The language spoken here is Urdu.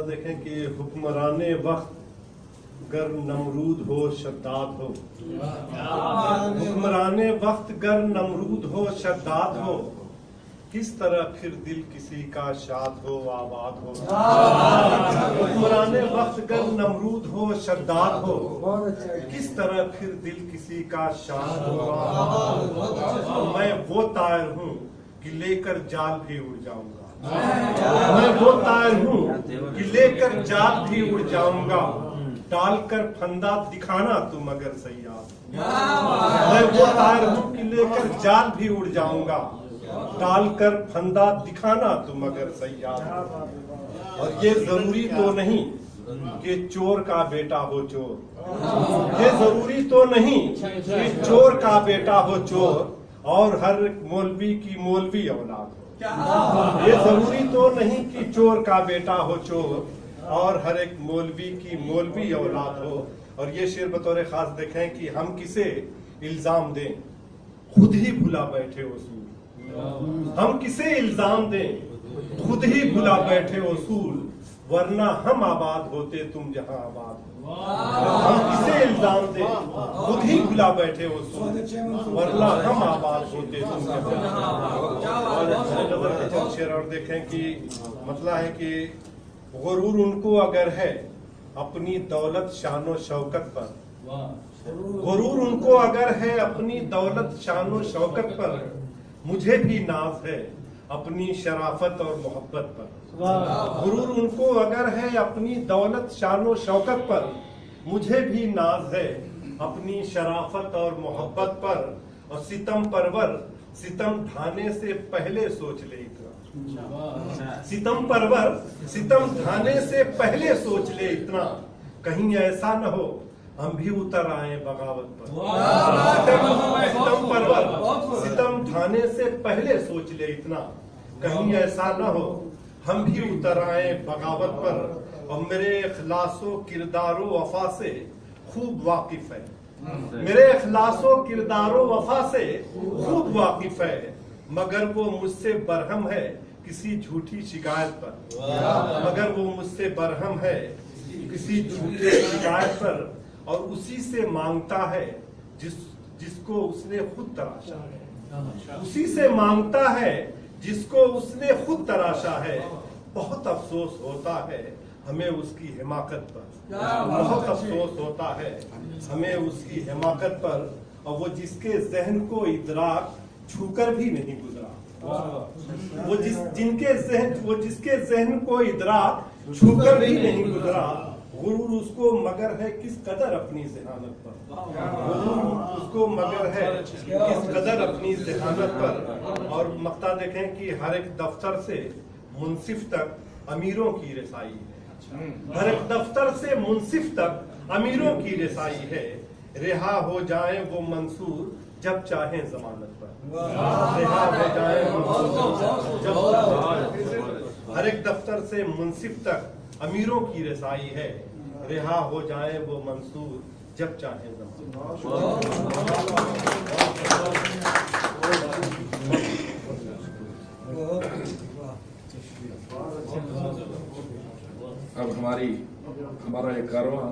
دیکھیں کہ حکمران وقت گر نمرود ہو شداد ہو، حکمران وقت گر نمرود ہو شداد ہو، کس طرح پھر دل کسی کا شاد ہو آباد ہو۔ حکمران وقت گر نمرود ہو شداد ہو، کس طرح پھر دل کسی کا شاد ہو آباد ہو۔ میں وہ طائر ہوں کہ لے کر جال بھی اڑ جاؤں گا، میں وہ طائر ہوں کہ لے کر جال بھی اڑ جاؤں گا، ڈال کر پھندا دکھانا تم اگر صیاد۔ میں وہ طائر ہوں کہ لے کر جال بھی اڑ جاؤں گا، ڈال کر پھندا دکھانا تم اگر صیاد۔ اور یہ ضروری تو نہیں کہ چور کا بیٹا ہو چور، یہ ضروری تو نہیں کہ چور کا بیٹا ہو چور اور ہر مولوی کی مولوی اولاد ہو۔ یہ ضروری تو نہیں کہ چور کا بیٹا ہو چور اور ہر ایک مولوی کی مولوی اولاد ہو۔ اور یہ شعر بطور خاص دیکھیں کہ ہم کسے الزام دیں، خود ہی بھلا بیٹھے اصول۔ ہم کسے الزام دیں، خود ہی بھلا بیٹھے اصول، ورنہ ہم آباد ہوتے تم جہاں آباد ہو۔ ہم کسے الزام دیں، خود ہی بھلا بیٹھے اصول، ورنہ ہم آباد ہوتے تم جہاں آباد ہو۔ اور دیکھیں کہ مسئلہ ہے کہ غرور ان کو اگر ہے اپنی دولت شان و شوکت پر، غرور ان کو اگر ہے اپنی دولت شان و شوکت پر، مجھے بھی ناز ہے اپنی شرافت اور محبت پر۔ غرور ان کو اگر ہے اپنی دولت شان و شوکت پر، مجھے بھی ناز ہے اپنی شرافت اور محبت پر، اور ستم پرور ستم ڈھانے سے پہلے سوچ لے اتنا، ستم پرور ستم ڈھانے سے پہلے سوچ لے اتنا، کہیں ایسا نہ ہو ہم بھی اتر آئیں بغاوت پر۔ ستم پرور ستم ڈھانے سے پہلے سوچ لے اتنا، کہیں ایسا نہ ہو ہم بھی اتر آئیں بغاوت پر، اور میرے اخلاص و کردار و وفا سے خوب واقف ہے، میرے اخلاص و کردار و وفا سے خوب واقف ہے، مگر وہ مجھ سے برہم ہے کسی جھوٹی شکایت پر، مگر وہ مجھ سے برہم ہے کسی جھوٹی شکایت پر، اور اسی سے مانگتا ہے جس کو اس نے خود تراشا ہے، اسی سے مانگتا ہے جس کو اس نے خود تراشا ہے، بہت افسوس ہوتا ہے ہمیں اس کی حماقت پر، بہت افسوس ہوتا ہے ہمیں اس کی حماقت پر، اور وہ جس کے ذہن کو ادراک چھو کر بھی نہیں گزرا، وہ جس کے ذہن کو ادراک چھو کر بھی نہیں گزرا، غرور اس کو مگر ہے کس قدر اپنی ذہانت پر، غرور اس کو مگر ہے کس قدر اپنی ذہانت پر۔ اور مقطع دیکھیں کہ ہر ایک دفتر سے منصف تک امیروں کی رسائی ہے، ہر ایک دفتر سے منصف تک امیروں کی رسائی ہے، رہا ہو جائیں وہ منصور جب چاہیں ضمانت پر، رہا ہو جائیں وہ منصور جب ہر ایک دفتر سے منصف تک امیروں کی رسائی ہے، رہا ہو جائیں وہ منصور جب چاہیں ضمانت۔ اب ہمارا ایک کارواں